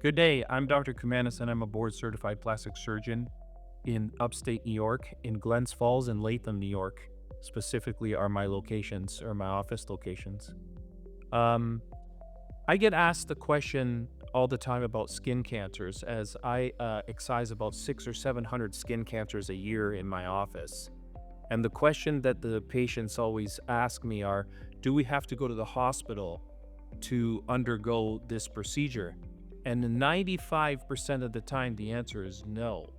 Good day. I'm Dr. Kumanis, and I'm a board certified plastic surgeon in upstate New York, in Glens Falls and Latham, New York. Specifically, are my locations or my office locations. Um, I get asked the question all the time about skin cancers, as I excise about 600 or 700 skin cancers a year in my office. And the question that the patients always ask me are, do we have to go to the hospital to undergo this procedure? And 95% of the time, the answer is no.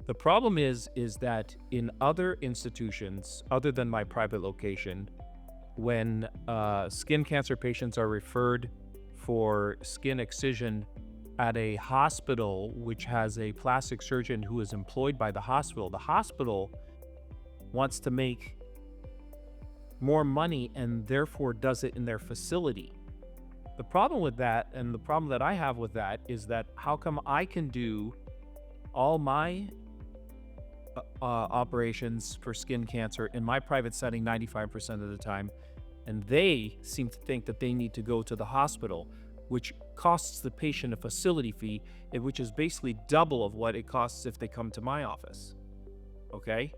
The problem is that in other institutions, other than my private location, when skin cancer patients are referred for skin excision at a hospital which has a plastic surgeon who is employed by the hospital wants to make more money and therefore does it in their facility. The problem with that, and the problem that I have with that, is that how come I can do all my operations for skin cancer in my private setting 95% of the time, and they seem to think that they need to go to the hospital, which costs the patient a facility fee, which is basically double of what it costs if they come to my office. Okay?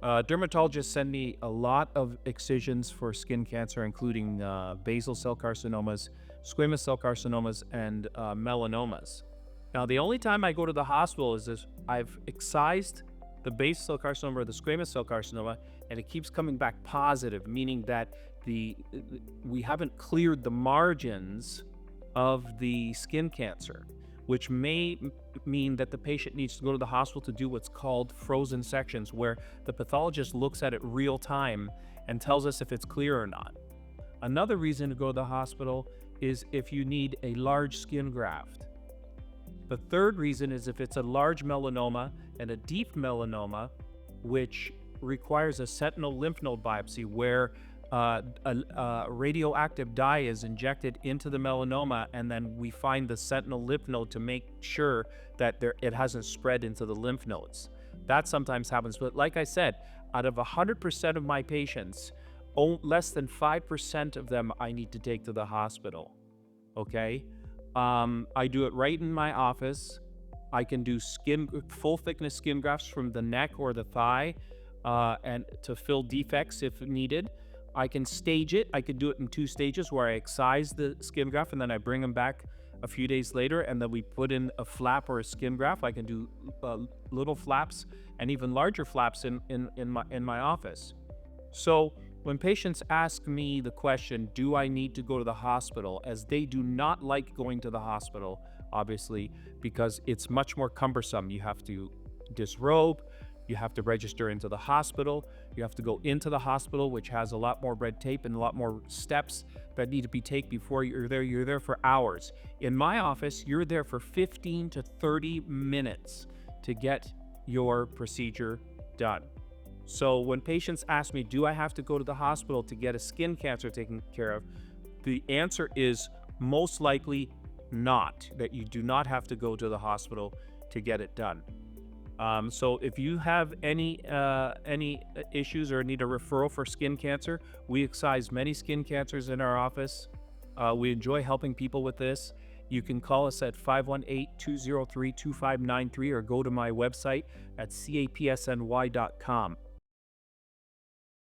Dermatologists send me a lot of excisions for skin cancer, including basal cell carcinomas, squamous cell carcinomas, and melanomas. Now, the only time I go to the hospital is if I've excised the basal cell carcinoma or the squamous cell carcinoma, and it keeps coming back positive, meaning that we haven't cleared the margins of the skin cancer, which may mean that the patient needs to go to the hospital to do what's called frozen sections, where the pathologist looks at it real time and tells us if it's clear or not. Another reason to go to the hospital is if you need a large skin graft. The third reason is if it's a large melanoma and a deep melanoma, which requires a sentinel lymph node biopsy where a radioactive dye is injected into the melanoma, and then we find the sentinel lymph node to make sure that it hasn't spread into the lymph nodes. That sometimes happens, but like I said, out of 100% of my patients, less than 5% of them I need to take to the hospital. Okay? I do it right in my office. I can do full thickness skin grafts from the neck or the thigh, and to fill defects if needed. I can stage it. I could do it in 2 stages where I excise the skin graft and then I bring them back a few days later, and then we put in a flap or a skin graft. I can do little flaps and even larger flaps in my office. So when patients ask me the question, do I need to go to the hospital, as they do not like going to the hospital, obviously, because it's much more cumbersome. You have to disrobe, you have to register into the hospital, you have to go into the hospital, which has a lot more red tape and a lot more steps that need to be taken before you're there. You're there for hours. In my office, you're there for 15 to 30 minutes to get your procedure done. So when patients ask me, do I have to go to the hospital to get a skin cancer taken care of? The answer is most likely not, that you do not have to go to the hospital to get it done. So if you have any issues or need a referral for skin cancer, we excise many skin cancers in our office. We enjoy helping people with this. You can call us at 518-203-2593 or go to my website at capsny.com.